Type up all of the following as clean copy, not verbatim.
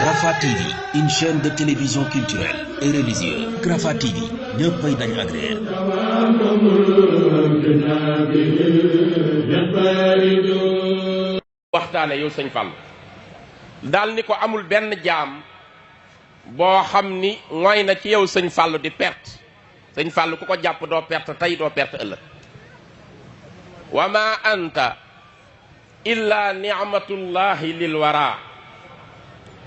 Rafah TV, une chaîne de télévision culturelle et religieuse. Rafah TV, ñëppay dañ agréer. waxtaane yow sëñ Fall daal ni ko amul benn jaam boo xam ni mooy na ci yow sëñ Fall di perte sëñ Fall ku ko jàpp doo perte tey doo perte ëllëg wa ma anta illa ni'matullahi lil wara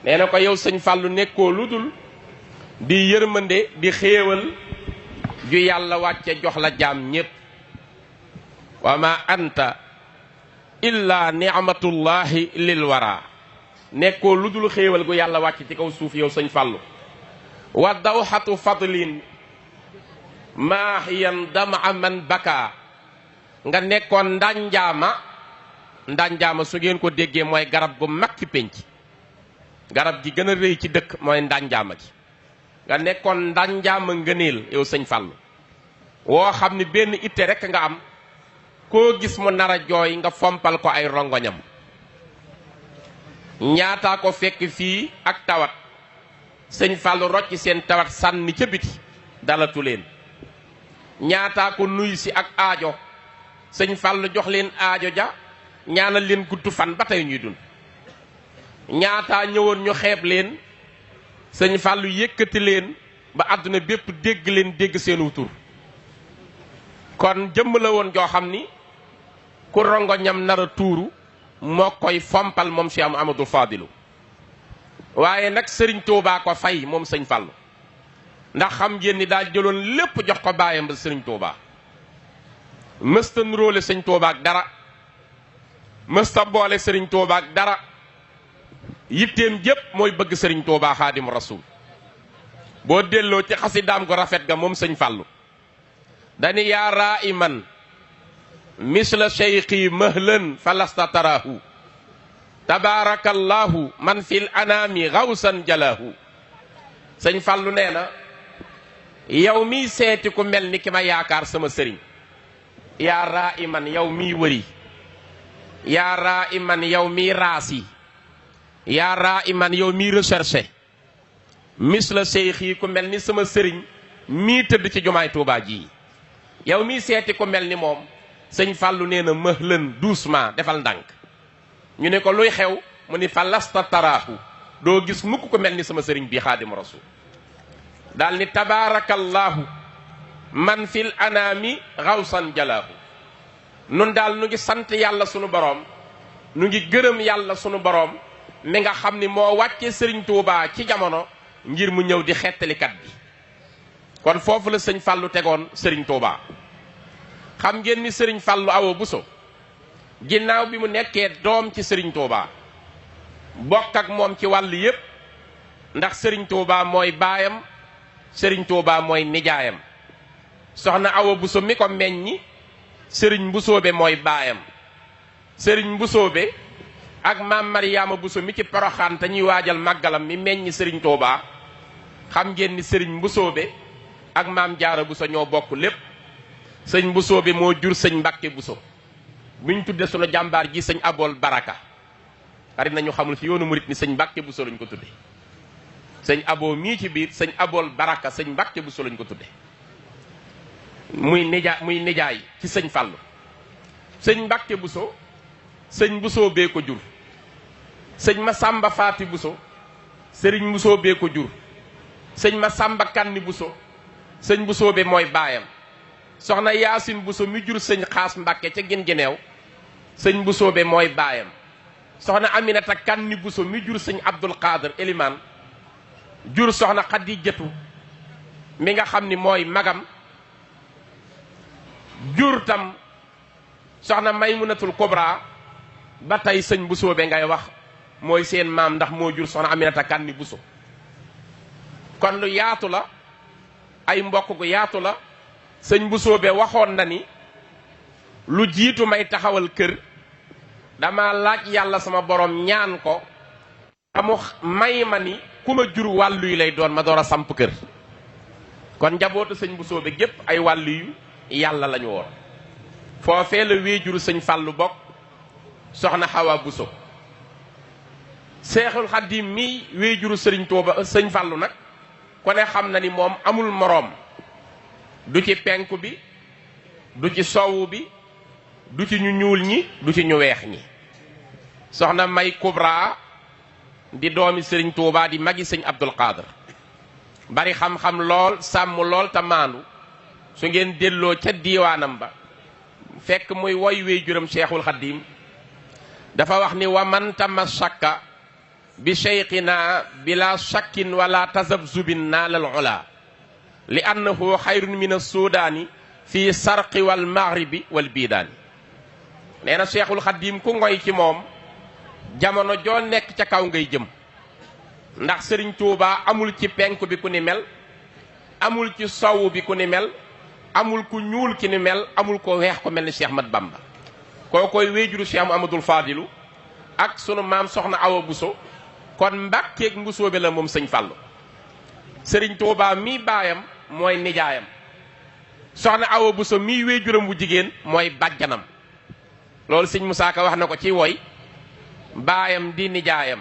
nee na ko yow sëñ Fall nekkoo lu dul di yërmande di xéewal ju yàlla wàcce jox la jaam ñépp wa ma anta illa ni'matullahi lil wara nekkoo lu dul xéewal gu yàlla wàcc ci kaw suuf yow sëñ Fallu wa dawxatu fadlin maahiyan dama man baka nga nekkoon ndànjaama su ngeen ko déggee mooy garab gu mag ci pénc garab gi gën a rëy ci dëkk mooy ndànjaama gi nga nekkoon ndànjaama ngëneel yow sëñ Fallu woo xam ni benn itte rekk nga am koo gis mu nar a jooy nga fompal ko ay rongoñam ñaataa ko fekk fii ak tawat sëñ Fallu rocc seen tawat sànni ca biti dalatu leen ñaataa ko nuy si ak aajo sëñ Fallu jox leen aajo ja ñaanal leen gudd fan ba tey ñuy dund ñaataa ñëwoon ñu xeeb leen sëñ Fallu yëkkati leen ba àdduna bépp dégg leen dégg seenu tur kon jëmm la woon joo xam ni ku rongoñam nar a tuuru moo koy fompal moom Cheikh Amadou Fadilu waaye nag sëriñ Touba ko fay moom sëñ Fallu ndax xam ngeen ni daal jëloon lépp jox ko baayam ba sëriñ Touba mësta nuróole sëñ Touba ak dara mësta boole sëriñ Touba ak dara yitteem jépp mooy bëgg sëriñ Touba xaadimu rasul boo delloo ci xasidaam gu rafet ga moom sëñ Fallu dani yaa raa iman misla cheikhi mahlan falasta taraahu tabaarakallahu man fil anaami xawsan jalaahu sëñ Fallu nee na yow miy seeti ku mel ni ki ma yaakaar sama sëriñ yaa raa iman yow miy wëri yaa raa iman yow miy raasi yaa raa iman yow miy recherché misla cheikhi ku mel ni sama sëriñ mii tëdd ci jumaay Tuubaa ji yow miy seeti ku mel ni moom sëñ Fallu nee na mahlan doucement defal ndànk ñu ne ko luy xew mu ni fa lasta taraahu doo gis mukk ko mel ni sama sëriñ bi xaadimu rasul daal ni tabaarakallahu man fil anaami xawsan jalaahu nun daal nu ngi sant yàlla sunu boroom nu ngi gërëm yàlla sunu boroom mi nga xam ni moo wàcce sëriñ Tuubaa ci jamono ngir mu ñëw di xettalikat bi kon foofu la sëñ Fallu tegoon sëriñ Tuubaa xam ngeen ni sëriñ Fallu Awa Buso ginnaaw bi mu nekkee doom ci sëriñ Tuubaa bokk ak moom ci wàll yépp ndax sëriñ Tuubaa mooy baayam sëriñ Tuubaa mooy nijaayam soxna Awa Buso mi ko meññi sëriñ Mbusoobe mooy baayam sëriñ Mbusoobe ak maam Mariyaama Buso mi ci Poroxaan te ñuy waajal màggalam mi meññi sëriñ Tuubaa xam ngeen ni sëriñ Mbusoobe ak maam Jaara Buso ñoo bokk lépp sëñ Mbusoobe moo jur sëñ Mbàkke Buso buñ tudde sunu jàmbaar ji sëñ Abool Baraka xarit nañu xamul ci yoonu murit ni sëñ Mbàkke Buso lañ ko tudde sëñ Abo mii ci biir sëñ Abool Baraka sëñ Mbàkke Buso lañ ko tudde muy nijaay ci sëñ Fallu sëñ Mbàkke Buso sëñ Mbusoobe ko jur sëñ Masamba Faati Buso sëriñ Mbusoobe ko jur sëñ Masamba Kanni Buso sëñ Mbusoobe mooy baayam soxna Yaasin Buso mi jur sëñ Xaas Mbàkke ca gin gineew sëñ Mbusoobe mooy baayam soxna Aminata Kanni Buso mi jur sëñ Abdul Qaadir Elimaan jur soxna Xadijatu mi nga xam ni mooy magam jur tam soxna Maymunatul Kubra ba tey sëñ Mbusoobe ngay wax mooy seen maam ndax moo jur soxna Aminata Kanni Buso kon lu yaatu la ay mbokk gu yaatu la sëñ Mbusoobe waxoon na ni lu jiitu may taxawal kër dama laaj yàlla sama borom ñaan ko amu may ma ni ku ma jur wàllu yi lay doon ma door a samp kër kon njabootu sëñ Busoobe gépp ay wàlliyu yàlla lañu woon. foofee la wéejuru sëñ Fàllu bokk soxna Xawa Buso. Seexul Xaddiim mi wéejuru sëriñ Tuuba sëñ Fàllu nag ku ne xam na ni moom amul moroom, du ci penku bi, du ci sowwu bi, du ci ñu ñuul ñi, du ci ñu weex ñi. soxna May Kubra di doomi sëriñ Tuuba di magi sëñ Abdul Qaadir, bari xam-xam lool, sàmm lool te maandu. su ngeen delloo ca diiwaanam ba fekk muy woy wéejuram Seexul Xaddiim dafa wax ni wa man tamassaka bi cheikhina bila shakkin wala tazabzubin naalal ula li annahu xayrun min assudaani fi sarqi wal maghribi wal biidaani. nee na Cheikhul Xaddiim ku ngoy ci moom jamono joo nekk ca kaw ngay jëm, ndax Sëriñ Tuubaa amul ci penku bi ku ni mel, amul ci sowu bi ku ni mel, amul ku ñuul ki ni mel, amul ko weex ko mel ni Cheikh Mat Bamba. koo koy wéejuru Cheikh Muhammadul Faadilu ak sunu maam soxna Awa Buso. kon Mbàkkeeg Mbusoobe la moom sëñ Fàllu. Sëriñ Tuubaa mii baayam mooy nijaayam, soxna Awa Buso mii wéejuram bu jigéen mooy bàjjanam. loolu sëñ Musaa Ka wax na ko ci woy baayam di nijaayam,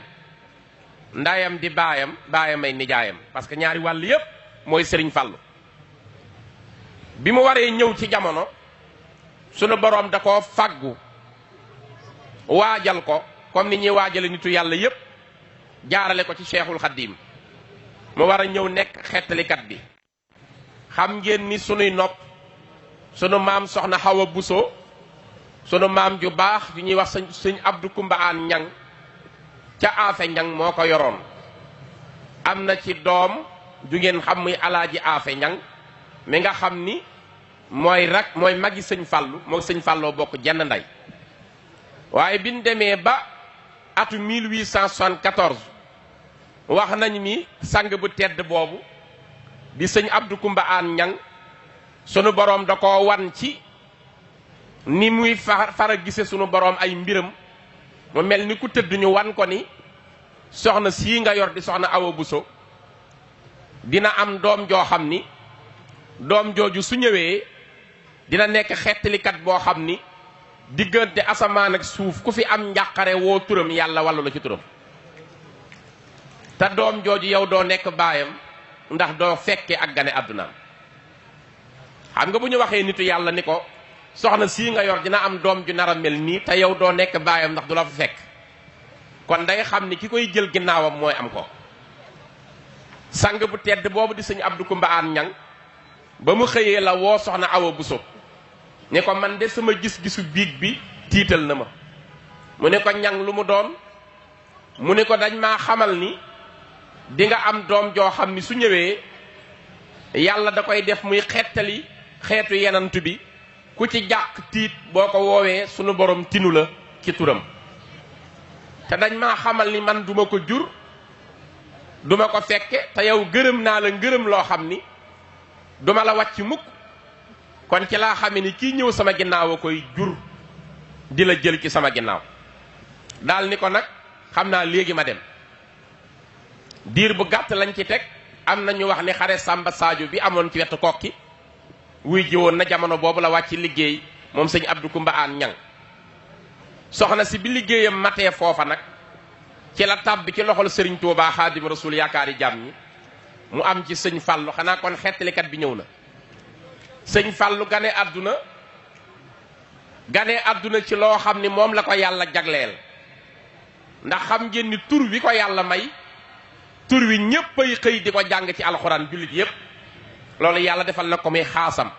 ndayam di baayam, baayam ay nijaayam, parce que ñaari wàll yépp mooy sëriñ Fàllu. bi mu waree ñëw ci jamono sunu boroom da koo fàggu waajal ko comme ni ñuy waajale nitu yàlla yépp, jaarale ko ci Cheikhul Xaddiim mu war a ñëw nekk xettalikat bi. xam ngeen ni sunuy nopp sunu maam soxna Xawa Buso, sunu maam ju baax yu ñuy wax sëñ Abdu Kumba Aan Ñang ca Aafe Ñang moo ko yoroon. am na ci doom ju ngeen xam muy alaaji Aafe Ñang mi nga xam ni mooy magi sëñ Fàllu, moo sëñ Fàlloo bokk jenn ndey. waaye biñ demee ba atu 1874 wax nañ mi sang bu tedd boobu di sëñ Abdu Kumba Aan Ñang sunu boroom da ko wan ci ni muy fara gise sunu boroom ay mbiram mu mel ni ku tëdd ñu wan ko ni soxna sii nga yor di soxna Awa Buso dina am doom joo xam ni doom jooju su ñëwee dina nekk xettalikat boo xam ni diggante asamaan ak suuf ku fi am njàqare woo turam yàlla wàllu la ci turam. te doom jooju yow doo nekk baayam ndax doo fekke ak gane àddunaam. xam nga bu ñu waxee nitu yàlla ni ko soxna sii nga yor dina am doom ju nar a mel nii te yow doo nekk baayam ndax du la fa fekk, kon day xam ni ki koy jël ginnaawam mooy am ko. sang bu tedd boobu di sëñ Abdu Kumba Aan Ñang ba mu xëyee la woo soxna Awa Buso ne ko man de sama gis-gisu biig bi tiital na ma. mu ne ko ñang lu mu doon, mu ne ko dañ maa xamal ni di nga am doom joo xam ni su ñëwee yàlla da koy def muy xettali xeetu yenant bi, ku ci jàq tiit boo ko woowee sunu borom tinu la ci turam. te dañ maa xamal ni man duma ko jur, duma ko fekke, te yow gërëm naa la ngërëm loo xam ni duma la wàcc mukk. kon ci laa xame ni kii ñëw sama ginnaaw a koy jur di la jël ci sama ginnaaw. daal ni ko nag xam naa léegi ma dem. diir bu gàtt lañ ci teg, am na ñu wax ni xare Samba Sadio bi amoon ci wetu kokki wuy ji woon na jamono boobu la wàcc liggéey moom sëñ Abdu Kumba Aan Ñang. soxna si bi liggéeyam matee foofa nag ci la tàbbi ci loxol sëriñ Tuubaa Xaadimu Rasuul yaakaari jàmm ñi mu am ci sëñ Fàllu. xanaa kon xettalikat bi ñëw na. sëñ Fàllu gane àdduna ci loo xam ni moom la ko yàlla jagleel, ndax xam ngeen ni tur wi ko yàlla may, tur wi ñépp ay xëy di ko jàng ci alxuraan, jullit yépp. loolu yàlla defal na ko muy xaasam.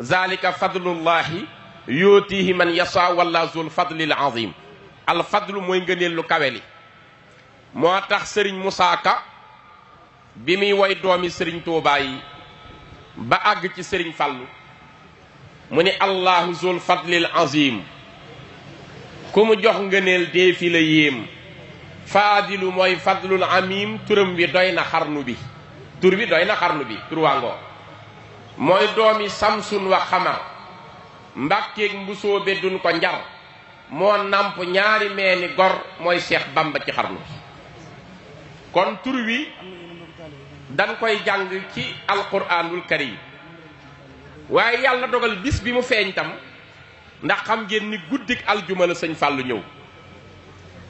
zalika fadlullahi yootihi man yasa walla zul fadlil azim. al fadlu mooy ngëneel lu kawe li. moo tax sëriñ Musaa Ka bi muy woy doomi sëriñ Tuubaa yi ba àgg ci sëriñ Fàllu mu ni allahu zul fadlil azim, ku mu jox ngëneel dee fi la yéem. faadilu mooy fadlul amim, turam wi doy na xarnu bi. tur wi doy na xarnu bi, tur wàngoo mooy doomi samsun wa xamar, mbàkkeeg mbusoobe dun ko njar, moo namp ñaari meeni gor, mooy Seex Bamba ci xarnu bi. kon tur wi dañ koy jàng ci alquranul karim waaye yàlla dogal bis bi mu feeñ tam ndax xam ngeen ni guddik aljuma la sëñ Fàllu ñëw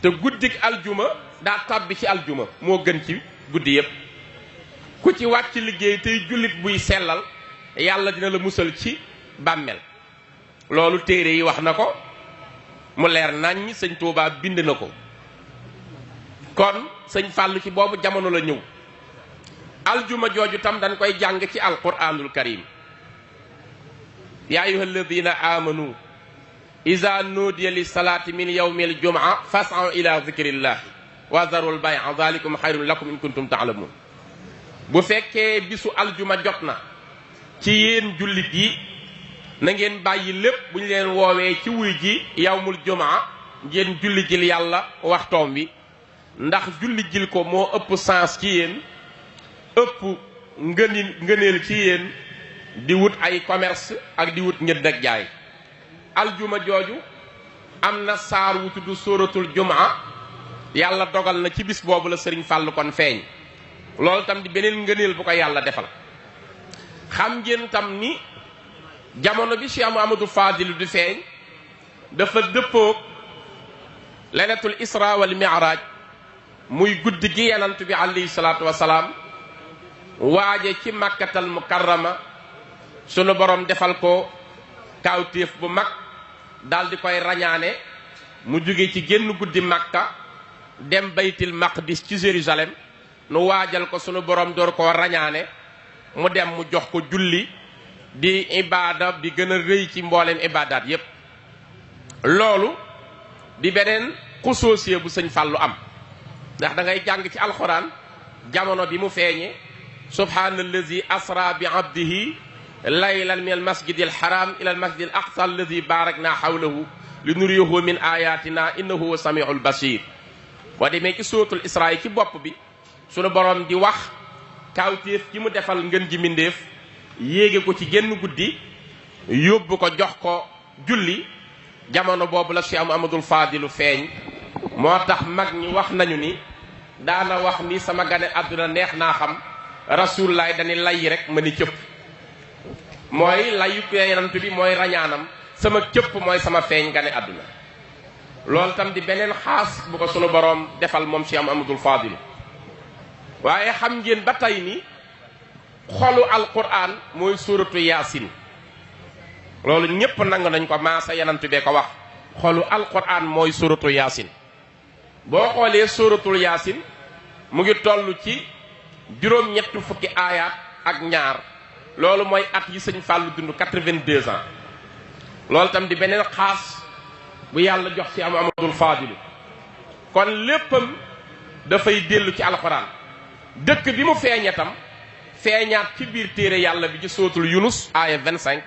te guddik aljuma daa tàbbi ci aljuma moo gën ci guddi yépp ku ci wàcc liggéey tey jullit buy sellal yàlla dina la musal ci bàmmeel loolu téere yi wax na ko mu leer naññ sëñ Tuubaa bind na ko kon sëñ Fàllu ci boobu jamono la ñëw aljuma jooju tam dañ koy jàng ci alquranul karim yaa ayyuha alladina amanu iza nudiya li salaati min yawmi aljumaa fas'aw ila dhikrillah wa zarul bay'a dhalikum xayrun lakum in kuntum ta'lamun bu fekkee bisu aljuma jot na ci yéen jullit yi na ngeen bàyyi lépp bu ñu leen woowee ci wuy ji yawmul jumaa ngeen julli jil yàlla waxtoom bi ndax julli jil ko moo ëpp sens ci yéen ëpp ngëneel ci yéen di wut ay commerce ak di wut njënd ak jaay aljuma jooju am na saar wu tudd sóoratul jumaa yàlla dogal na ci bis boobu la sëriñ Fàllu kon feeñ loolu tam di beneen ngëneel bu ko yàlla defal xam ngeen tam ni jamono bi Cheikh Mouhamadou Fadil di feeñ dafa dëppoog laylatul isra wal mi'raj muy guddi gi yanant bi alayhi salaatu wasalaam waaje ci makkatal mukarrama sunu borom defal ko kawtéef bu mag daal di koy rañaane mu jóge ci génn guddi makka dem baytil maqdis ci Jérusalem nu waajal ko sunu borom door koo rañaane mu dem mu jox ko julli di ibaada bi gën a rëy ci mboolem ibaadaat yépp loolu di beneen xusoosiye bu sëñ Fàllu am ndax da ngay jàng ci alxuraan jamono bi mu feeñe subhaanallazi asra bi abdihi laylan min al masjid al haram ila al masjid al aqsa allazi barakna hawlahu li nuriyahu min ayatina innahu huwa samiul basir boo demee ci suratul isra ci bopp bi sunu borom di wax kawtéef ci mu defal ngën ji mindéef yéege ko ci génn guddi yóbbu ko jox ko julli jamono boobu la Cheikh Mouhamadoul Fadilu feeñ moo tax mag ñi wax nañu ni daana wax ni sama gane àdduna neex naa xam rasulullaay dañu lay rek ma ni cëpp mooy layu yonent bi mooy rañaanam sama cëpp mooy sama feeñ gane àdduna loolu tam di beneen xaas bu ko sunu boroom defal moom Cheikh Mouhamadoul Fadilu waaye xam ngeen ba tey ni xolu alquran mooy suuratu yaasin loolu ñépp nangu nañ ko maasa yanantu bee ko wax xolu alquran mooy suuratu yaasin boo xoolee suuratul yaasin mu ngi toll ci juróom-ñett fukki aayaat ak ñaar loolu mooy at yi sëñ Fàllu dund 82 ans loolu tam di beneen xaas bu yàlla jox ci Mouhamadoul Fadilu kon léppam dafay dellu ci alquran dëkk bi mu feeñe tam feeñaat ci biir téere yàlla bi ci sootul yunus aaya 25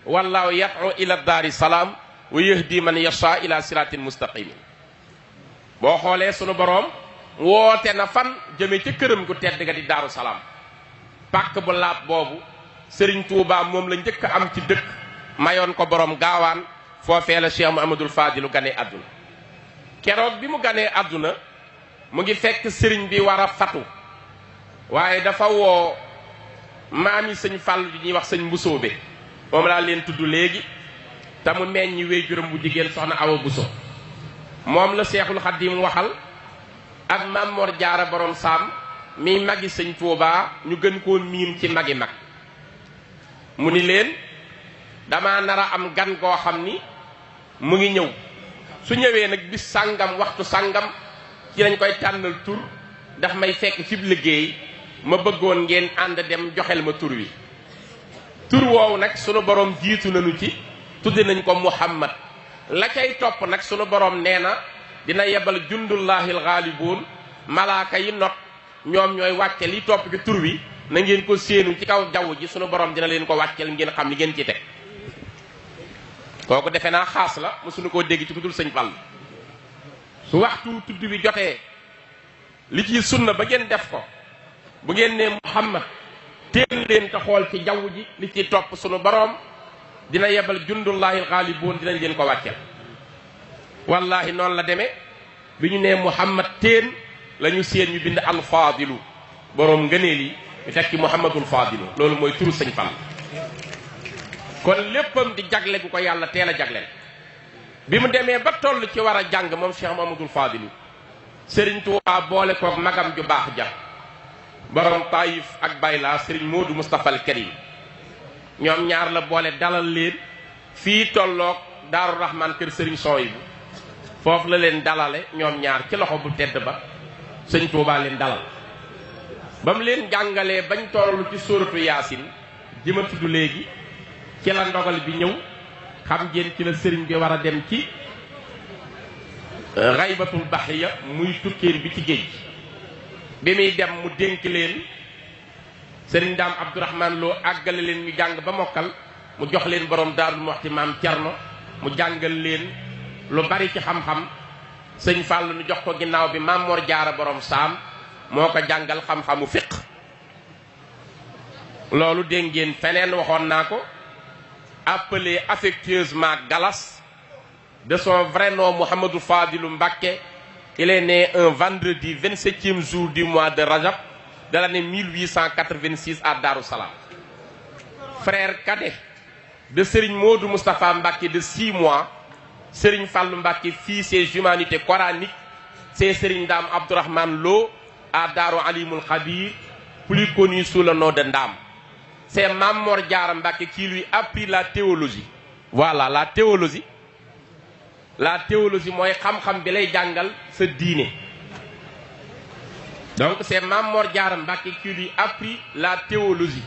wallaahu yad'u ila daari salaam wa yahdi man yasha ila siratin mustaqimin boo xoolee sunu boroom woote na fan jëme ca këram gu tedd ga di daaru salaam pàkk bu laab boobu sëriñ Tuubaa moom la njëkk am ci dëkk mayoon ko boroom gaawaan foofee la Cheikh Mouhamadoul Fadilu ganee àdduna keroog bi mu ganee àdduna mu ngi fekk sëriñ bi war a fatu waaye dafa woo maam yi sëñ Fàllu di ñuy wax sëñ Mbusoobe moom laa leen tudd léegi te mu meññi wéyjuram bu jigéen soxna Awa Buso moom la Seexul Xadiim waxal ak Maam Mor Jaara borom saam mi magi sëñ Tuubaa ñu gën koo miin ci magi mag mu ni leen dama nar a am gan goo xam ni mu ngi ñëw su ñëwee nag bis sàngam waxtu sàngam ci lañ koy tànnal tur ndax may fekk ci liggéey ma bëggoon ngeen ànd dem joxel ma tur wi tur woowu nag sunu borom jiitu nañu ci tudde nañ ko Muhammad la cay topp nag sunu borom nee na dina yebal jundullahil ghaalibuun malaaka yi not ñoom ñooy wàcce li topp ci tur wi na ngeen ko séenu ci kaw jaww ji sunu borom dina leen ko wàccel ngeen xam li ngeen ci teg kooku defe naa xaas la mësuñu koo dégg ci ku dul sëñ Fall su waxtu tudd wi jotee li ci sunna ba ngeen def ko bu ngeen ne Muhammad teen leen te xool ci jaww ji li ci topp sunu boroom dina yebal jundullahil ghaalibuun dinañ leen ko wàccel wallahi noonu la demee bi ñu nee Muhammad teen la ñu seen ñu bind alfaadilu borom ngëneel yi ñu teg ci Mouhamadul Fadilu loolu mooy turu sëñ Fall. kon léppam di jagle gu ko yàlla teel a jagleel bi mu demee ba toll ci war a jàng moom Cheikh Mouhamadul Fadilu Serigne Touba boole koog magam ju baax ja borom Taïf ak Bayla Serigne Modou Moustapha al Karim ñoom ñaar la boole dalal leen fii tolloog Daaru Rahman kër Serigne Soyibu foofu la leen dalale ñoom ñaar ci loxo bu tedd ba sëñ Touba leen dalal ba mu leen jàngalee bañ tollu ci sóoratu Yaasin ji ma tudd léegi ci la ndogal bi ñëw xam ngeen ci la sëriñ bi war a dem ci xaybatul baxriya muy tukkeem bi ci géej bi muy dem mu dénk leen sëriñ Daam Abdourahman Lo àggale leen ñu jàng ba mokkal mu jox leen borom Daarul Muxti maam Cerno mu jàngal leen lu bari ci xam-xam sëñ Fall nu jox ko ginnaaw bi maam Mor Jaara borom saam moo ko jàngal xam-xamu fiq loolu dégg ngeen feneen waxoon naa ko appelé affectueusement Galas de son vrai nom Mouhamadou Fadilou Mbacké. Il est né un vendredi 27e jour du mois de Rajab de l'année 1886 à Darou Salam. Frère cadet de Serigne Modou Moustapha Mbacké de 6 mois, Serigne Fallou Mbacké fit ses humanités coraniques, c'est Serigne Dame Abdourahman Lo à Darou Alimul Khabir, plus connu sous le nom de Ndam. C'est Mame Mor Diarra Mbacké qui lui a appris la théologie. Voilà, la théologie. La théologie mooy xam-xam bi lay jàngal sa diine. Donc c'est Mame Mor Diarra Mbacké qui lui a appris la théologie.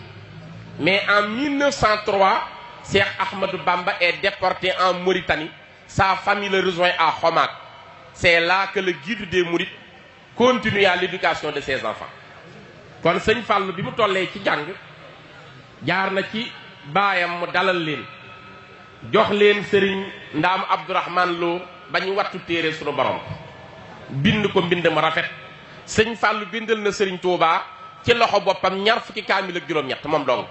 Mais en 1903, Cheikh Ahmadou Bamba est déporté en Mauritanie. Sa famille le rejoint à Khomak. C'est là que le guide des Mourides continue à l'éducation de ses enfants. kon sëñ Fallu bi mu tollee ci jàng jaar na ci baayam mu dalal leen jox leen sëriñ Ndaam Abdourahman Lo ba ñu wattu téere sunu borom bind ko mbind mu rafet sëñ Fallu bindal na sëriñ Touba ci loxo boppam ñaar fukki kaamil ak juróom-ñett moom dong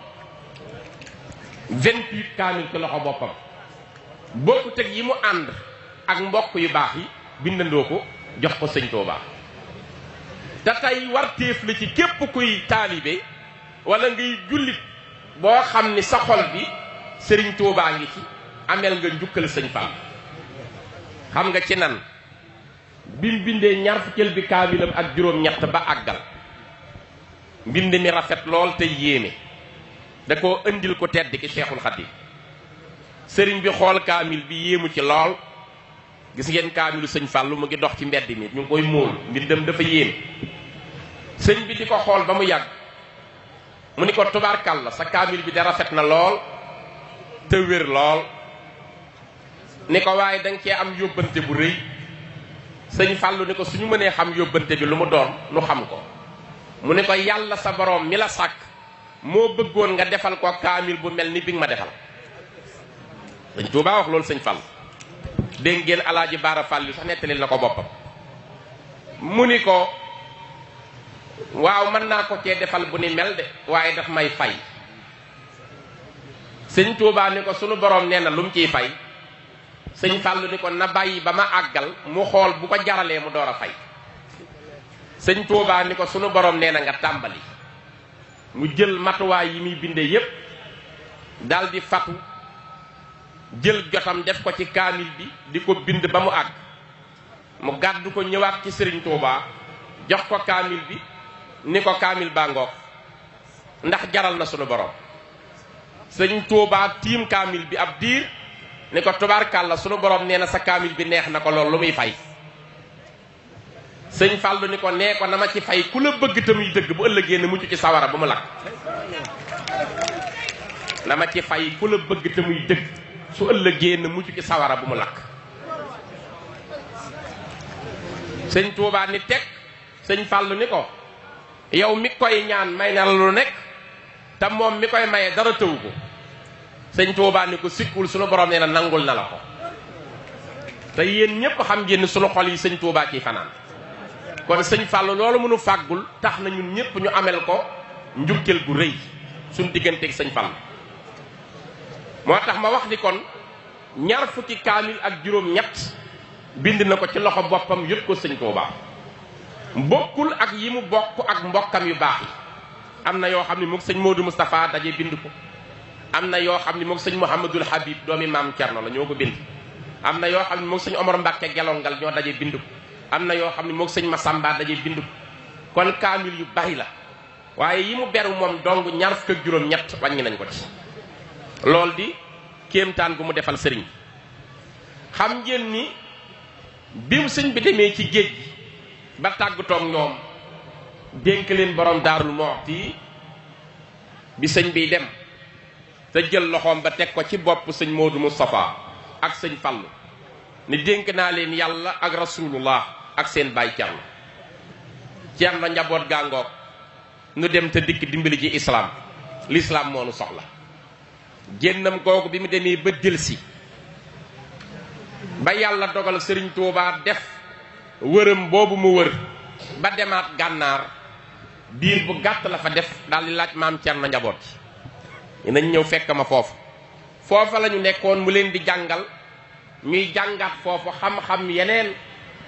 28 kaamil ci loxo boppam bokkut ak yi mu ànd ak mbokk yu baax yi bindandoo ko jox ko sëñ Touba. te tey warteef la ci képp kuy taalibe wala ngay jullit boo xam ni sa xol bi sëriñ Touba ngi ci ameel nga njukkal sëñ Fall. xam nga ci nan bim bindee ñaar fukkeel bi kaamilam ak juróom-ñett ba àggal mbind mi rafet lool te yéeme da koo indil ko tedd ki Cheikhul Khadim sëriñ bi xool kaamil bi yéemu ci lool gis ngeen kaamilu sëñ Fallu mu ngi dox ci mbedd mi ñu ngi koy móol mbindam dafa yéem sëñ bi di ko xool ba mu yàgg mu ni ko tubaarkàlla sa kaamil bi da rafet na lool te wér lool ni ko waaye danga cee am yóbbante bu rëy sëñ Fallu ni ko suñu mënee xam yóbbante bi lu mu doon nu xam ko mu ni ko yàlla sa borom mi la sàkk moo bëggoon nga defal ko kaamil bu mel ni bi nga ma defal sëñ Tuubaa wax loolu sëñ Fallu dégg ngeen alaaji Baara Fall yu sax nettalil na ko boppam mu ni ko waaw mën naa ko cee defal bu ni mel de waaye daf may fay sëñ Tuubaa ni ko sunu borom nee na lu mu ciy fay sëñ Fallu ni ko na bàyyi ba ma àggal mu xool bu ko jaralee mu door a fay sëñ Tuubaa ni ko sunu borom nee na nga tàmbali mu jël matuwaay yi muy binde yépp dal di fatu jël jotam def ko ci kaamil bi di ko bind ba mu àgg mu gàddu ko ñëwaat ci sëriñ Tuubaa jox ko kaamil bi ni ko kaamil baa ngoog ndax jaral na sunu borom sëriñ Tuubaa tiim kaamil bi ab diir ni ko tubaarkàlla sunu borom nee na sa kaamil bi neex na ko lool lu muy fay sëñ Fallu ni ko nee ko na ma ci fay ku la bëgg te muy dëgg bu ëllëgee ne mucc ci sawara bu mu lakk na ma ci fay ku la bëgg te muy dëgg su ëllëgee ne mucc ci sawara bu mu lakk sëñ Tuubaa ni teg sëñ Fallu ni ko yow mi koy ñaan may na la lu nekk te moom mi koy maye dara tëwu ko sëñ Tuubaa ni ko sikkul sunu borom nee na nangul na la ko te yéen ñépp xam ngeen ni sunu xol yi sëñ Tuubaa ciy fanaan kon sëñ Fallu loolu mënu fàggul tax na ñun ñépp ñu amel ko njukkeel gu rëy suñ digganteeg sëñ Fallu moo tax ma wax ni kon ñaar fukki kaamil ak juróom-ñett bind na ko ci loxo boppam yëpp ko sëñ Tuubaa bokkul ak yi mu bokk ak mbokkam yu baax yi. am na yoo xam ne moog sëñ Modou Moustapha daje bind ko, am na yoo xam ne moog sëñ Mouhamadul Habib doomi maam Thierno la ñoo ko bind, am na yoo xam ne moog sëñ Omar Mbacke gelongal ñoo daje bind ko, am na yoo xam ne moog sëñ Massamba daje bind ko. kon kaamil yu bari la, waaye yi mu beru moom dong ñaar fukk ak juróom-ñett wàññi nañ ko ci. lool di kéemtaan gu mu defal sëriñ. xam ngeen ni bi mu sëñ bi demee ci géej gi ba tàggatoog ñoom dénk leen borom Daarul Muxti bi sëñ biy dem te jël loxoom ba teg ko ci bopp sëñ Modou Moustapha ak sëñ Fallu ni dénk naa leen yàlla ak rasulullah ak seen baay Cerno njaboot gàngoog nu dem te dikk dimbali ji islaam lislaam moo nu soxla. génnam googu bi mu demee ba delsi ba yàlla dogal sëriñ Tuubaa def wërëm boobu mu wër ba demaat gànnaar diir bu gàtt la fa def daal di laaj maam Cerno njaboot yi nañ ñëw fekk ma foofu. foofa la ñu nekkoon mu leen di jàngal ñuy jàngat foofu xam-xam yeneen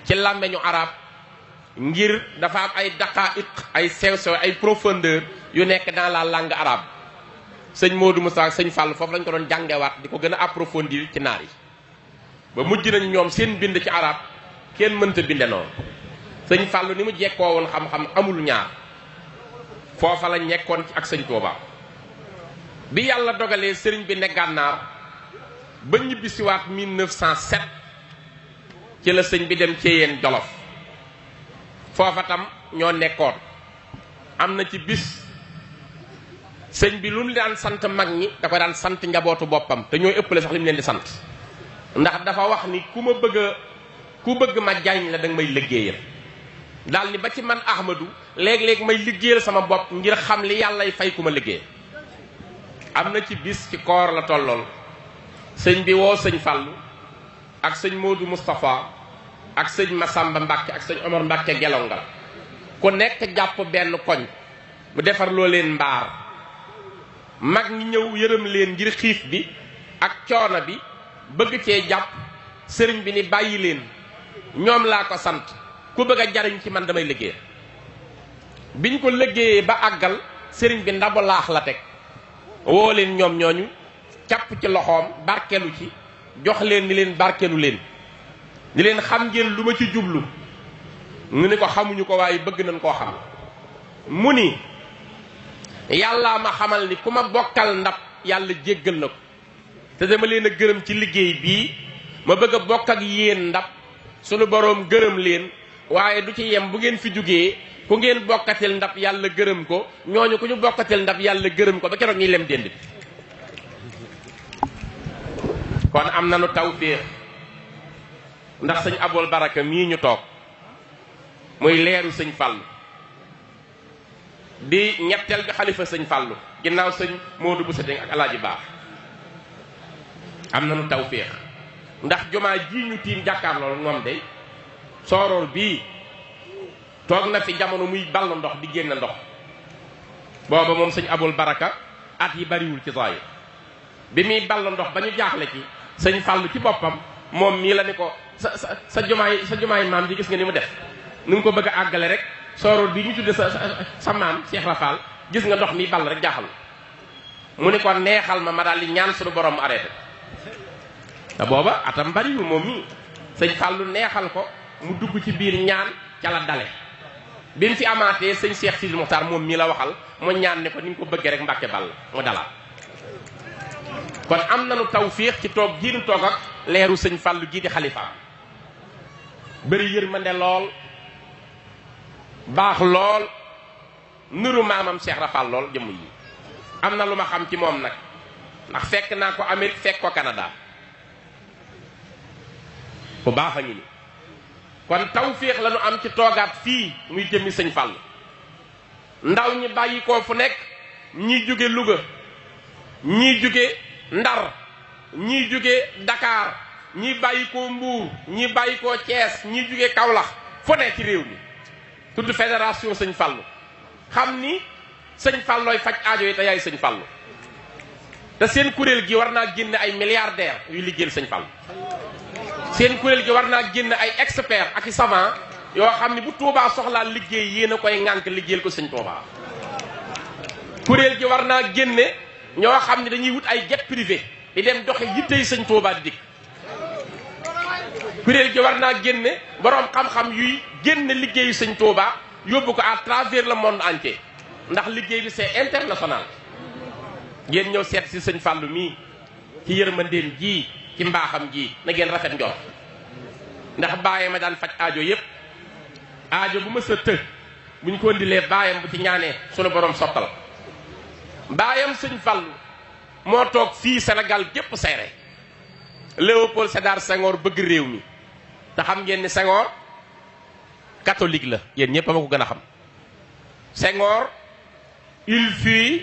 ci làmmeñu arab ngir dafa am ay daqaa'iq ay sew-sew ay profondeur yu nekk dans la langue arabe. sëñ Modou Moussa ak sëñ Fall foofu lañ ko doon jàngewaat di ko gën a approfondir ci naar yi ba mujj nañu ñoom seen bind ci arab kenn mënta binde noonu. sëñ Fall ni mu jekkoo woon xam-xam amul ñaar foofa lañ nekkoon ak sëñ Touba. bi yàlla dogalee sëriñ bi ne gànnaar ba ñibbisiwaat 1907 ci la sëñ bi dem Ceyeen Jolof foofa tam ñoo nekkoon. am na ci bis sëñ bi lu mu daan sant mag ñi da ko daan sant njabootu boppam te ñooy ëppale sax li mu leen di sant ndax dafa wax ni ku bëgg ma jariñ la danga may liggéeyal. daal ni ba ci man Ahmadu léeg-léeg may liggéeyal sama bopp ngir xam li yàllay fay ku ma liggéey. am na ci bis ci koor la tolloon sëñ bi woo sëñ Fallu ak sëñ Modou Moustapha ak sëñ Massamba Mbacke ak sëñ Omar Mbacke gelongal ku nekk jàpp benn koñ mu defar loo leen mbaar mag ñi ñëw yërëm leen ngir xiif bi ak coono bi bëgg cee jàpp sëriñ bi ni bàyyi leen ñoom laa ko sant ku bëgg a jariñ ci man damay liggéey. biñ ko liggéeyee ba àggal sëriñ bi ndabu laax la teg woo leen ñoom ñooñu càpp ci loxoom barkelu ci jox leen ni leen barkelu leen ni leen xam ngeen lu ma ci jublu ñu ni ko xamuñu ko waaye bëgg nañ koo xam. mu ni yàllaa ma xamal ni ku ma bokkal ndab yàlla jéggal na ko te dama leen a gërëm ci liggéey bii ma bëgg a bokk ak yéen ndab sunu boroom gërëm leen waaye du ci yem bu ngeen fi jógee ku ngeen bokkatel ndab yàlla gërëm ko ñooñu ku ñu bokkatel ndab yàlla gërëm ko ba keroog ñuy lem dénd bi. kon am nañu tawféex ndax sëñ Abul Baraka mii ñu toog muy leeru sëñ Fallu di ñetteel bi xalifa sëñ Fallu ginnaaw sëñ Modou Bousso Dieng ak Alaaji Baax. am nañu tawféex ndax jumaa ji ñu tiim jàkkaarloo moom de soorool bii toog na fi jamono muy ball ndox di génn ndox booba moom sëñ Abul Baraka at yi bariwul ci zaahir bi muy ball ndox ba ñu jaaxle ci sëñ Fallu ci boppam moom mii la ni ko sa jumaay maam ji gis nga ni mu def ni mu ko bëgg a àggale rek soorool bii ñu tudde sa maam Cheikh Rafal gis nga ndox mi ball rek jaaxal mu ni ko neexal ma daal di ñaan suñu borom mu arrêté te booba atam bariwul moom mii sëñ Fallu neexal ko mu dugg ci biir ñaan ca la dale bi mu fi amaatee sëñ Cheikh Sidi Mokhtar moom mii la waxal mu ñaan ne ko ni nga ko bëggee rek Mbàkke ball mu dalaat. kon am nañu tawfiix ci toog jiinu toog ak leeru sëñ Fallu gii di xalifa bëri yërmande lool baax lool nuru maamam Cheikh Rafal lool jëmm yi. am na lu ma xam ci moom nag ndax fekk naa ko Amérique fekk ko Canada bu baax a ngi ni kon tawféex la ñu am ci toogaat fii muy jëmmi sëñ Fallu ndaw ñi bàyyi koo fu nekk ñii jóge Louga ñii jóge Ndar ñii jóge Dakar ñii bàyyi koo Mbuur ñii bàyyi koo Thiès ñii jóge Kaolack fu ne ci réew mi tudd fédération sëñ Fallu xam ni sëñ Fallooy faj aajo yi te yaay sëñ Fallu te seen kuréel gi war naa génne ay milliardaires yuy liggéeyal sëñ Fallu seen kuréel gi war naa génn ay expert ak i savant yoo xam ne bu Touba soxlaa liggéey yéen a koy ŋànk liggéeyal ko sëñ Touba. kuréel gi war naa génne ñoo xam ne dañuy wut ay jet privé di dem doxe yittey sëñ Touba di dikk. kuréel gi war naa génne boroom xam-xam yuy génne liggéeyu sëñ Touba yóbbu ko à travers le monde entier ndax liggéey bi c'est international. ngeen ñëw seet si sëñ Fallou mii ci yërmandeem ji ci mbaaxam ji na ngeen rafet njort ndax bàyyee ma daan faj aajo yépp aajo bu ma sa të bu ñu ko ndilee baayam bu ci ñaanee sunu borom sottal. baayam sëñ Fallou moo toog fii Sénégal gépp seere Léopold Sédar Senghor bëgg réew mi te xam ngeen ni Senghor catholique la yéen ñëpp a ma ko gën a xam. Senghor il fut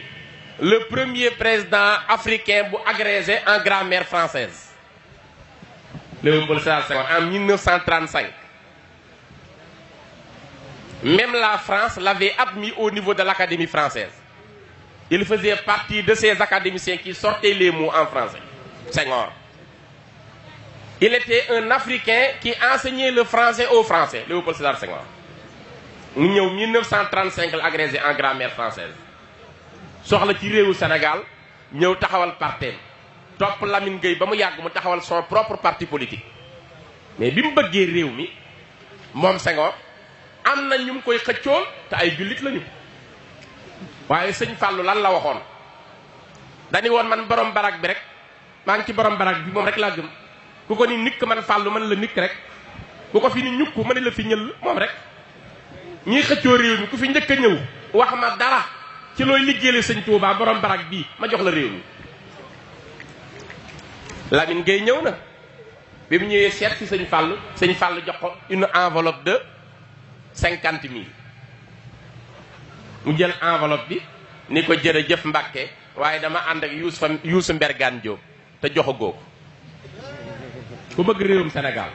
le premier président africain bu agrégé en grammaire française. Léopold Sédar Senghor en 1935. Même la France l'avait admis au niveau de l'Académie française. Il faisait partie de ces académiciens qui sortaient les mots en français. Senghor. Il était un Africain qui enseignait le français aux Français. Léopold Sédar Senghor. mu ñëw 1935 la agrégé en grammaire française. soxla ci réewu Sénégal ñëw taxawal parteem topp Lamine Gueye ba mu yàgg mu taxawal son propre parti politique. mais bi mu bëggee réew mi moom Senghor am na ñu mu koy xëccool te ay jullit lañu. waaye sëñ Fallou lan la waxoon dañu woon man borom barak bi rek maa ngi ci borom barak bi moom rek laa gëm ku ko ni nikk man Fallou man la nikk rek ku ko fi ni ñukk ma ne la fi ñël moom rek. ñii xëccoo réew mi ku fi njëkk a ñëw wax ma dara ci looy liggéeyal sëñ Touba borom barak bii ma jox la réew mi. Lamine Gueye ñëw na bi mu ñëwee seet si sëñ Fallou jox ko une enveloppe de 50 000. mu jël enveloppe bi ni ko jërëjëf Mbàkke waaye dama ànd ak Youssou Mbergane Diop te joxagoo ko. ku bëgg réewum Sénégal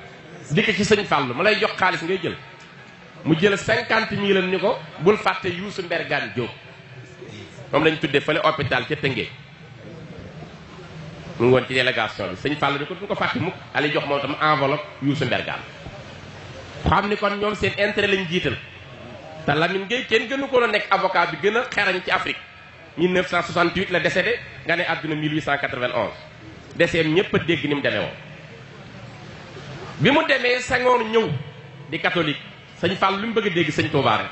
dikk ci sëñ Fallou mu lay jox xaalis ngay jël. mu jël 50 000 ni ko bul fàtte Youssou Mbergane Diop moom lañ tuddee fële hôpital ca Tëngéej mu ngi woon ci délégation bi sëñ Fallou ni ko du ko fàtte mukk ali jox moom tam enveloppe Youssou Mbergane. xam ni kon ñoom seen intérêt lañ jiital te Lamine Gueye kenn gënu ko la nekk avocat bi gën a xerañ ci Afrique 1968 la décédé nga ne àdduna 1891 décéem ñëpp a dégg ni mu demee woon. bi mu demee Senghor ñëw di catholique. sëñ Fall lu mu bëgg a dégg sëñ Touba rek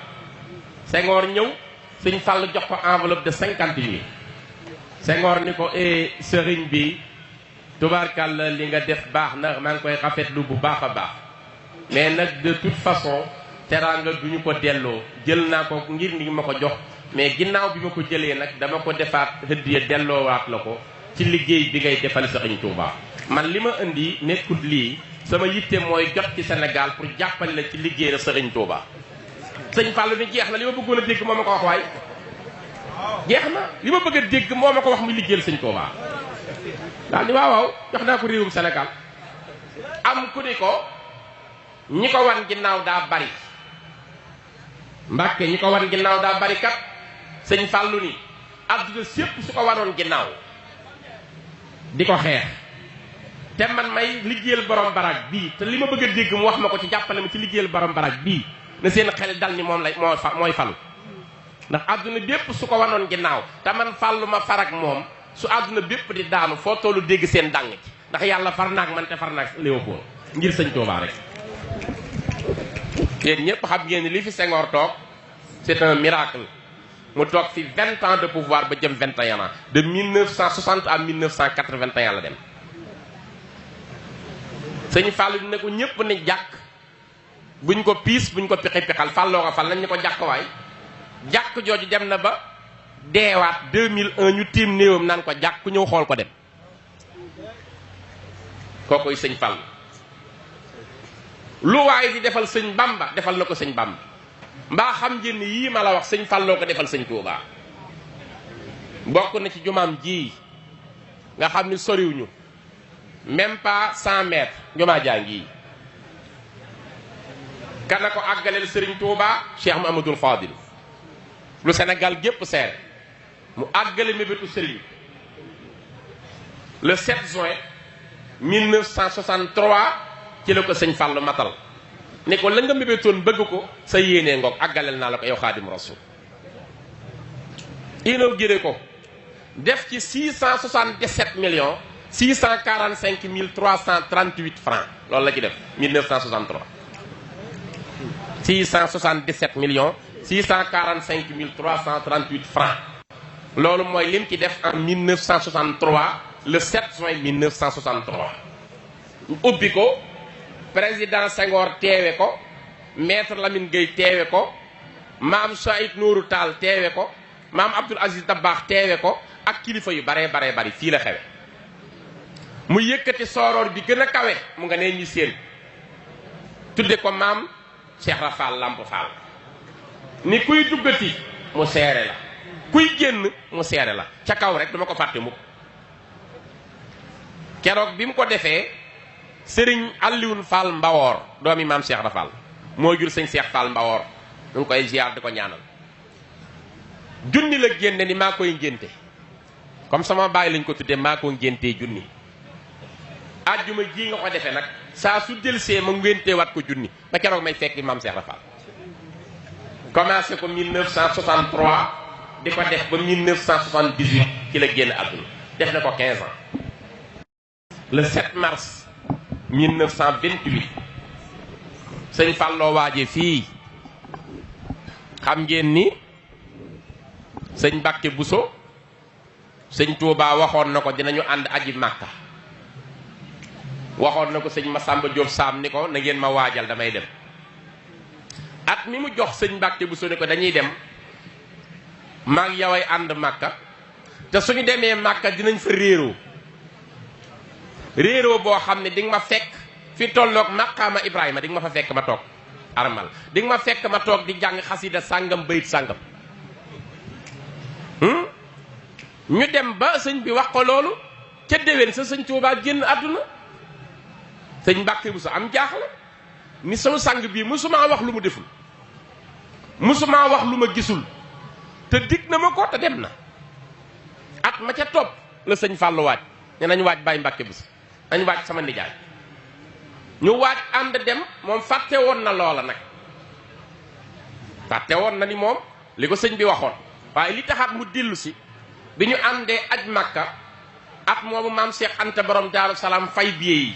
Senghor ñëw sëñ Fall jox ko enveloppe de 50 000. Senghor ni ko sëriñ bi tubaarkàlla li nga def baax na maa ngi koy rafetlu bu baax a baax mais nag de toute façon teraanga du ñu ko delloo jël naa ko ngir ni ma ko jox mais ginnaaw bi ma ko jëlee nag dama ko defaat hëddiya delloowaat la ko ci liggéey bi ngay defal sëriñ Touba. man li ma indi nekkut lii. sama yitte mooy jot ci Sénégal pour jàppale la ci liggéey la sëriñ Touba. sëñ Fallou ni jeex na li ma bëggoon a dégg moo ma ko wax waay jeex na li ma bëgg a dégg moo ma ko wax muy liggéeyal sëñ Touba. daal ni waaw jox naa ko réewum Sénégal. am ku ni ko ñi ko wan ginnaaw daa bari Mbàkke ñi ko wan ginnaaw daa bari kat sëñ Fallou ni àdduna sépp su ko wanoon ginnaaw di ko xeex. te man may liggéeyal borom barak bii te li ma bëgg a dégg mu wax ma ko ci jàppale ma ci liggéeyal borom barak bii na seen xel dal ni moom lay mooy falu ndax àdduna bépp su ko wanoon ginnaaw te man fàllu ma farak moom su àdduna bépp di daanu foo tollu dégg seen dàng ci ndax yàlla far naag man te far naag Léopold ngir sëñ Touba rek. yéen ñëpp xam ngeen ni li fi Senghor toog c'est un miracle mu toog fi 20 ans de pouvoir ba jëm 21 ans de 1960 à 1981 la dem. sëñ Fallou ne ko ñëpp ne jàkk buñ ko piis buñ ko pixi pixal fàlloo ko fal nañ ñu ko jàkk waay jàkk jooju dem na ba deewaat 2001 ñu tiim néewam naan ko jàkk ku ñëw xool ko dem kookoy sëñ Fallou lu waay di defal sëñ Bamba defal na ko sëñ Bamba mbaa xam ngeen ni yii ma la wax sëñ Falloo ko defal sëñ Touba bokk na ci jumaam ji nga xam ni soriwuñu même pas 100 mètres jumaa jaa ngi kana ko àggaleel Serigne Touba Cheikh Mouhamadoul Fadil lu Sénégal gépp seer mu àggale mébétu Serigne le 7 juin 1963 ci la ko sëñ Fallou matal ne ko la nga mébétoon bëgg ko sa yéenee ngoog àggaleel naa la ko yow xaadim rasul inauguré ko def ci 677 millions 645 mille 338 francs loolu la ci def 1963 677 millions 645 mille 338 francs loolu mooy lim ci def en 1963 le 7 juin 1963 ubbi ko président Senghor teewe ko maître Lamine Gueye teewe ko maam Saïd Nourou Tall teewe ko maam Abdoul Aziz Dabakh teewe ko ak kilifa yu baree bari fii la xewe mu yëkkati sooroor bi gën a kawe mu nga nee ñi seen tudde ko maam Cheikh Rafal Lamp Fall ni kuy duggati mu seere la kuy génn mu seere la ca kaw rek dama ko fàtte mukk keroog bi mu ko defee sëriñ Alioune Fall Mbawoor doomi maam Cheikh Rafal moo jur sëñ Cheikh Fall Mbawoor ñu ngi koy ziar di ko ñaanal junni la génne ni maa koy ngénte comme sama baay lañ ko tuddee maa ko ngéntee junni àjjuma ji nga ko defee nag saa su delsee ma ngéntee wat ko junni ba keroog may fekk maam Cheikh Rafal commencé ko 1963 di ko def ba 1978 ci la génn àdduna def na ko 15 ans le 7 mars 1928 sëñ Falloo waaje fii xam ngeen ni sëñ Mbàkke Buso sëñ Tuubaa waxoon na ko dinañu ànd aji Màkka waxoon na ko sëñ Masamba Diop Sam ni ko na ngeen ma waajal damay dem at mi mu jox sëñ Mbàkke Buso ni ko dañuy dem maa ngi yaway ànd Màkka te suñu demee Màkka dinañ fa réeroo boo xam ne di nga ma fekk fi tolloog maqaama Ibrahima di nga ma fa fekk ma toog armal di nga ma fekk ma toog di jàng xasida sàngam bayit sàngam ñu dem ba sëñ bi wax ko loolu ca déwén sa sëñ Tuubaa génn àdduna sëñ Mbàkke bu sa am jaaxle ni sama sang bii musuma wax lu mu deful musuma wax lu ma gisul te dig na ma ko te dem na at ma ca topp la sëñ Fàllu waaj ne nañ waaj Baay Mbàkke bu sa nañ waaj sama nijaay ñu waaj ànd dem moom fàtte woon na loola nag fàtte woon na ni moom li ko sëñ bi waxoon waaye li taxaat mu dellu si bi ñu àndee aj Makka at moomu maam Cheikh Anta borom Daaru Salaam fay biye yi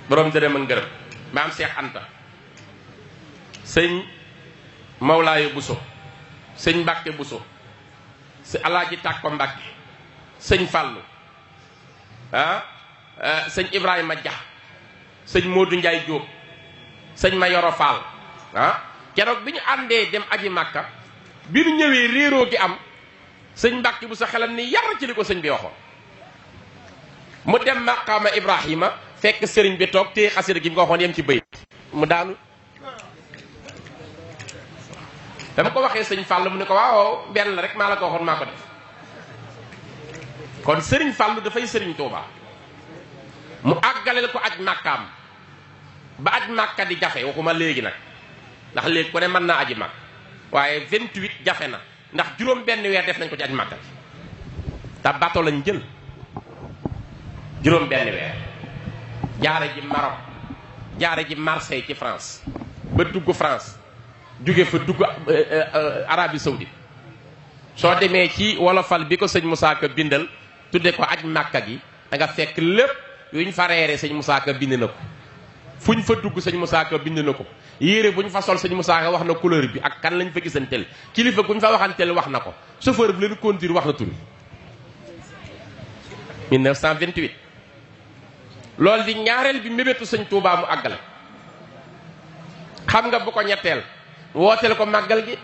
borom dërëm ak ngërëm maam Cheikh Anta sëñ Mawlaayu Buso sëñ Mbàkke Buso si Alaaji Tàkko Mbàkke sëñ Fàllu sëñ Ibrahima Dia sëñ Modou Ndiaye Diop sëñ Mayoro Fall keroog bi ñu àndee dem aji Makka bi ñu ñëwee réeroo gi am sëñ Mbàkke bu sa xelam ni yar ci li ko sëñ bi waxoon mu dem maqaama Ibrahima fekk sëriñ bi toog te xasida gi mu ko waxoon yem ci bëy mu daanu dama ko waxee sëñ Fall mu ne ko waaw benn la rek maa la ko waxoon maa ko def kon sëriñ Fall dafay sëriñ Tuubaa mu àggaleel ko aj Makkaam ba aj Makka di jafe waxuma léegi nag ndax léegi ku ne mën naa aji Makka waaye 28 jafe na ndax juróom benn weer def nañ ko ci aj Makka bi te bato lañ jël juróom benn weer jaare ji Maroc jaare ji Marseille ci France ba dugg France jóge fa dugg Arabie Saoudite soo demee ci wolofal bi ko sëñ Moussa Ka bindal tudde ko aj Makka gi da nga fekk lépp yuñ fa reere sëñ Moussa Ka bind na ko fuñ fa dugg sëñ Moussa Ka bind na ko yére buñ fa sol sëñ Moussa Ka wax na couleur bi ak kan lañ fa gisanteel kilifa guñ fa waxanteel wax na ko chauffeur bi leen conduire wax na tur 1928 loolu di ñaareel bi mébétu sëñ Touba mu àggale xam nga bu ko ñetteel wooteel ko màggal gi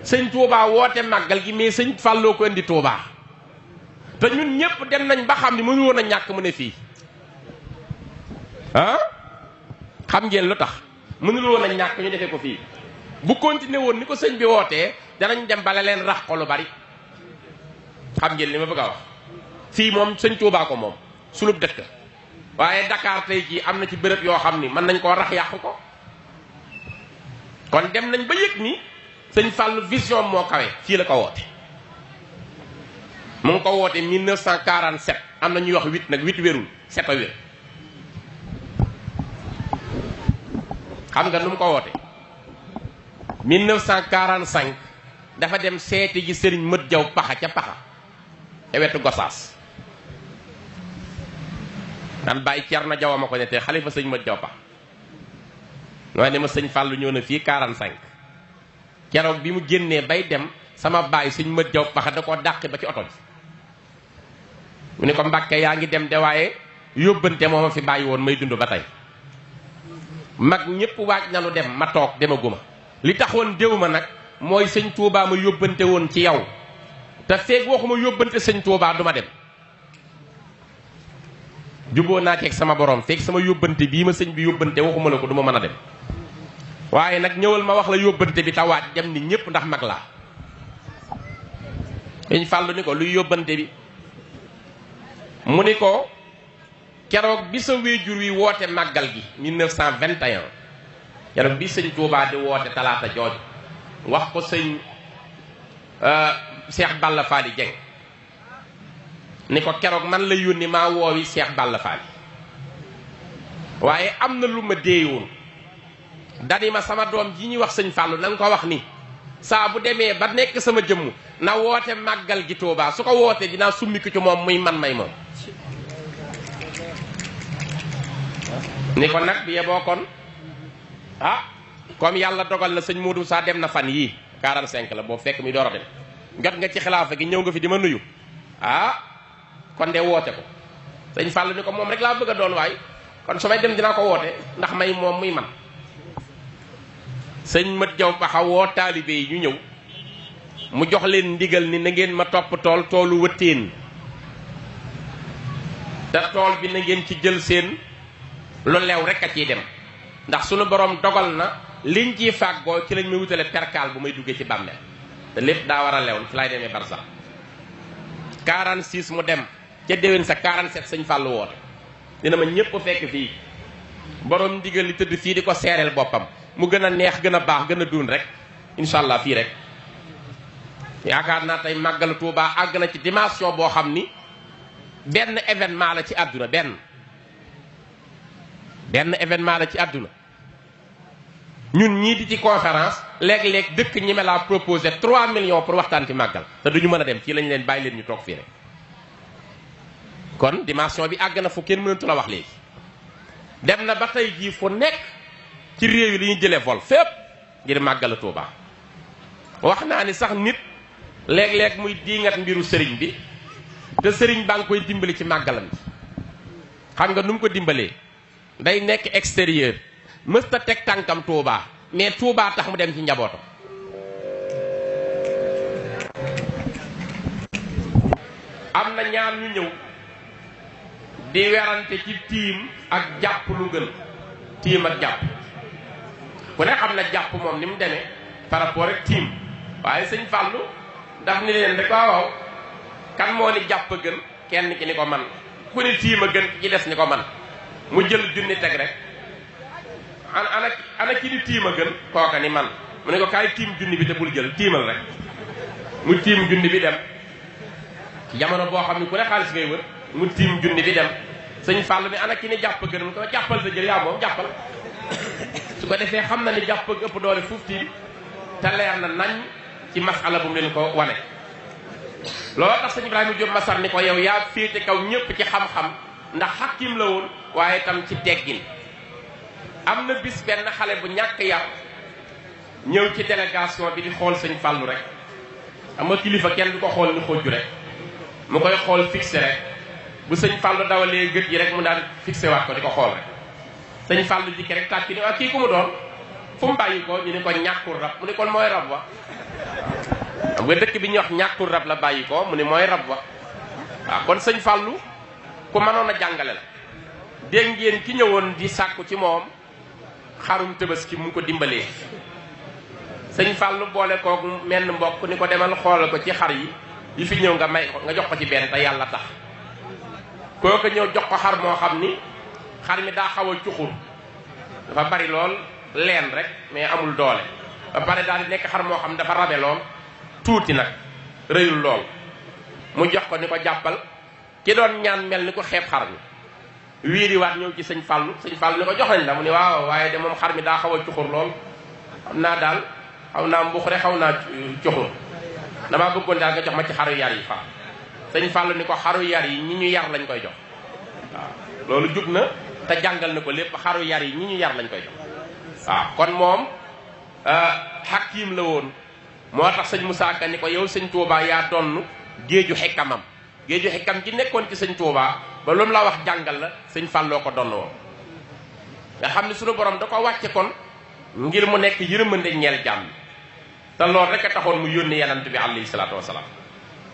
sëñ Touba woote màggal gi mais sëñ Falloo ko indi Touba te ñun ñëpp dem nañ ba xam ni mënu woon a ñàkk mu ne fii xam ngeen lu tax mënul woon a ñàkk ñu defee ko fii bu continué woon ni ko sëñ bi wootee danañ dem bala leen rax ko lu bari xam ngeen li ma bëgg a wax fii moom sëñ Touba ko moom sulub dëkk waaye Dakar tey jii am na ci béréb yoo xam ni mën nañ koo rax yàq ko kon dem nañ ba yëg ni sëñ Fall vision moo kawe fii la ko woote mu ngi ko woote 1947 am na ñuy wax 8 nag 8 wérul 7 a wér xam nga nu mu ko woote 1945 dafa dem seeti ji sëriñ Mët Jaw Paxa ca Paxa te wetu Gosaas dan bàyyi Cerno Jaw ma ko ne te xalifa sëñ Mët Jaw Paxa nooy ne ma sëñ Fàllu ñëw na fii 45 keroog bi mu génnee bay dem sama baay sëñ Mët Jaw Paxa da koo dàq ba ci oto bi mu ne ko Mbàkke yaa ngi dem de waaye yóbbante moo ma fi bàyyi woon may dund ba tey mag ñëpp waaj nanu dem ma toog demaguma li taxoon déw ma nag mooy sëñ Tuubaa ma yóbbante woon ci yow te feeg waxuma yóbbante sëñ Tuubaa du ma dem juboo naa ceeg sama borom feeg sama yóbbante bii ma sëñ bi yóbbante waxuma la ko du ma mën a dem waaye nag ñëwal ma wax la yóbbante bi te waaj dem ni ñëpp ndax mag laa dañ fàllu ni ko luy yóbbante bi mu ni ko keroog bi sa wéejur wi woote màggal gi 1921 keroog bi sëñ Tuubaa di woote talaata jooj wax ko sëñ Cheikh Balla Faali Jeng ni ko keroog man la yónni maa woowi Cheikh Balla Faali waaye am na lu ma déeyoon dani ma sama doom ji ñuy wax sëñ Fàllu na nga ko wax ni saa bu demee ba nekk sama jëmm na woote màggal gi Tuubaa su ko wootee dinaa summi ko ci moom muy man may moom ni ko nag bi yeboo kon comme yàlla dogal na sëñ Modou Sa dem na fan yii 45 la boo fekk mi door a dem jot nga ci xilaafa gi ñëw nga fi di ma nuyu kon de woote ko sëñ Fàllu ni ko moom rek laa bëgg a doon waay kon su may dem dinaa ko woote ndax may moom muy man sëñ Mat Jaw Paxa woo taalibe yi ñu ñëw mu jox leen ndigal ni na ngeen ma topp toolu wëttéen te tool bi na ngeen ci jël seen lu leew rek a ciy dem ndax sunu borom dogal na liñ ciy fàggoo ci lañ may wutale perkaal bu may duggee ci bàmmeel te lépp daa war a leew ci laay demee barsax 46 mu dem ca déwén sa 47 sëñ Fàllu woote dina ma ñëpp fekk fii borom ndigal li tëdd fii di ko seereel boppam mu gën a neex gën a baax gën a duun rek incha allah fii rek yaakaar naa tey màggalu Tuubaa àgg na ci dimension boo xam ni benn événement la ci àdduna benn événement la ci àdduna ñun ñii di ci conférence léeg-léeg dëkk ñi me laa proposé 3 millions pour waxtaan ci màggal te duñu mën a dem fii lañ leen bàyyi leen ñu toog fii rek kon dimension bi àgg na fu kenn mënatu la wax léegi dem na ba tey jii fu nekk ci réew yi li ñuy jëlee vol fépp ngir màggal Tuubaa wax naa ni sax nit léeg-léeg muy diingat mbiru sëriñ bi te sëriñ baa ngi koy dimbali ci màggalam bi xam nga nu mu ko dimbalee day nekk extérieur mësta teg tànkam Tuubaa mais Tuubaa tax mu dem ci njabootam am na ñaar ñu ñëw di werante ci tiim ak jàpp lu gën tiim ak jàpp ku ne xam na jàpp moom ni mu demee par rapport ak tiim waaye sëñ Fàllu ndax ni leen rek waaw kan moo ni jàpp gën kenn ki ni ko man ku ni tiim a gën ki ci des ni ko man mu jël junni teg rek ana ki di tiim a gën kooka ni man mu ne ko kaay tiim junni bi te bul jël tiimal rek mu tiim junni bi dem jamono boo xam ne ku ne xaalis ngay wër mu tiim junni bi dem sëñ Fàllu ni ana ki ni jàpp gën mu ko jàppal sa jël yaa moom jàppal su ko defee xam na ni jàpp ëpp doole fuuf tiim te leer na nañ ci masala bu mu leen ko wane loolu tax sëñ Ibrahima Diop Masar ni ko yow yaa féete kaw ñëpp ci xam-xam ndax xakim la woon waaye itam ci teggin am na bis benn xale bu ñàkk yar ñëw ci délégation bi di xool sëñ Fàllu rek xam nga kilifa kenn du ko xool ni xojju rek mu koy xool fixé rek bu sëñ Fàllu dawalee gët yi rek mu daal fixé waat ko di ko xool rek sëñ Fàllu jikki rek tàkki ni waa kii ku mu doon fu mu bàyyi ko ñu ni ko ñàkkul rab mu ni kon mooy rab wa xam nga dëkk bi ñuy wax ñàkkul rab la bàyyi ko mu ni mooy rab wa waaw kon sëñ Fàllu ku mënoon a jàngale la dégg ngeen ki ñëwoon di sàkku ci moom xarum Tabaski mu ngi ko dimbalee sëñ Fàllu boole kooku menn mbokk ni ko demal xoolal ko ci xar yi fi ñëw nga may ko nga jox ko ci benn te yàlla tax kooku ñëw jox ko xar moo xam ni xar mi daa xaw a cuxur dafa bari lool leen rek mais amul doole ba pare daal di nekk xar moo xam dafa rabe lool tuuti nag rëyul lool mu jox ko ni ko jàppal ki doon ñaan mel ni ko xeeb xar mi wiiriwaat ñëw ci sëñ Fallu ni ko jox nañ la mu ne waaw waaye de moom xar mi daa xaw a cuxur lool xam naa daal xaw naa mbuxure xaw naa cuxur damaa bëggoon daal nga jox ma ci xaru yar yi fa sëñ Fallu ni ko xaru yar yi ñi ñu yar lañ koy jox waaw loolu jub na te jàngal na ko lépp xaru yar yi ñi ñu yar lañ koy jox waaw kon moom hakim la woon moo tax sëñ Moussa Ka ni ko yow sëñ Touba yaa donn géeju xikkamam géeju xikkam ci nekkoon ci sëñ Touba ba lu mu la wax jàngal la sëñ Falloo ko donn woon nga xam ne suñu borom da ko wàcce kon ngir mu nekk yërmande ñeel jàmm te loolu rek a taxoon mu yónni yanant bi alayhi salaatu wasalaam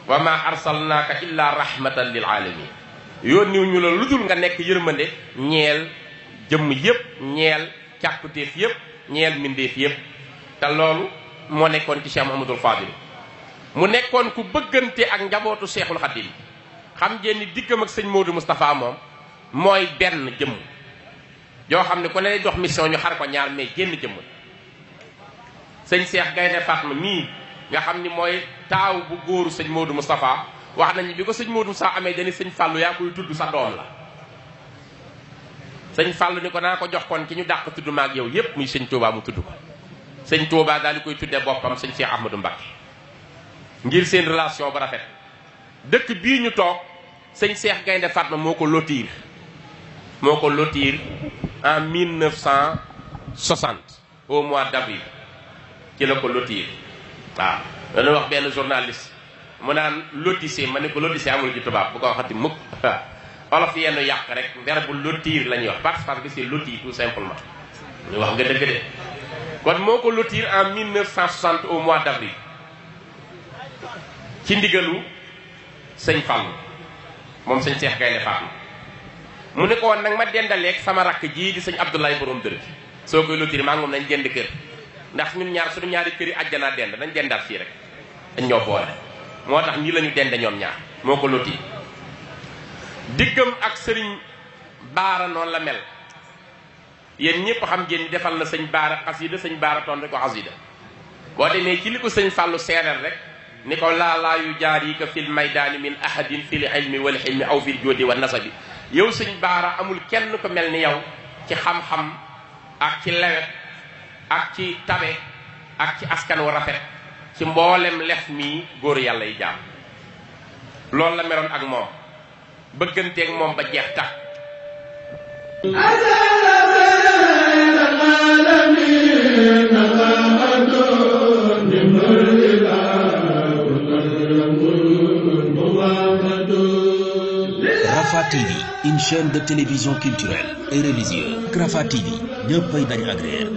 wa ma arsalnaaka illa rahmatan lil alamin yónniw ñu la lu dul nga nekk yërmande ñeel jëmm yépp ñeel càkkutéef yépp ñeel mbindeef yépp te loolu moo nekkoon ci Cheikh Mouhamadoul Fadil mu nekkoon ku bëggante ak njabootu Cheikhul Khadim xam ngeen ni diggam ak sëñ Modou Moustapha moom mooy benn jëmm yoo xam ne ku ne dox mission ñu xar ko ñaar mais génn jëmm sëñ Cheikh Gaynde Fatma mii nga xam ni mooy taaw bu góoru sëñ Modou Moustapha wax nañu bi ko sëñ Modou Moustapha amee dañu sëñ Fallou yaa koy tudd sa doom la sëñ Fallou ni ko naa ko jox kon ki ñu dàq tudd maag yow yépp muy sëñ Touba mu tudd ko sëñ Touba daal di koy tuddee boppam sëñ Cheikh Ahmadou Mbacké ngir seen relation ba rafet dëkk bii ñu toog sëñ Cheikh Gaynde Fatma moo ko lotir en 1960 au mois d'avril ci la ko lotir waaw dana wax benn journaliste mu naan lotissé ma ne ko lotissé amul ci tubaab bu ko waxati mukk olof yenn yàq rek verbe lotir la ñuy wax parce que c'est loti tout simplement ñu wax nga dëgg de kon moo ko lotir en 1960 au mois d'avril ci ndigalu sëñ Fallou moom sëñ Cheikh Gaynde Fatma mu ne ko woon nag ma dendaleeg sama rakk jii di sëñ Abdoulaye borom dër bi soo koy lotir maa ngi moom nañ dend kër ndax ñun ñaar suñu ñaari kër yi àjjanaa dend nañ dendaat fii rek dañ ñoo boole moo tax ñii la ñu dende ñoom ñaar moo ko lotir diggam ak sëriñ Baara noonu la mel yéen ñëpp xam ngeen ni defal na sëñ Baara xasida sëñ Baara toon rek ko xasida boo demee ci li ko sëñ Fallou seeral rek ni ko laalaa yu jaarika fil maydaani min ahadin fil ilmi wal xilmi aw fil joodi wa nasabi yow sëñ Baara amul kenn ko mel ni yow ci xam-xam ak ci lewet ak ci tabe ak ci askan wu rafet ci mboolem lef mii góor yàlla yi jaam loolu la meloon ak moom bëgganteeg moom ba jeex tax Rafah TV, une chaîne de télévision culturelle et religieuse. Rafah TV, ñëppay dañ agréer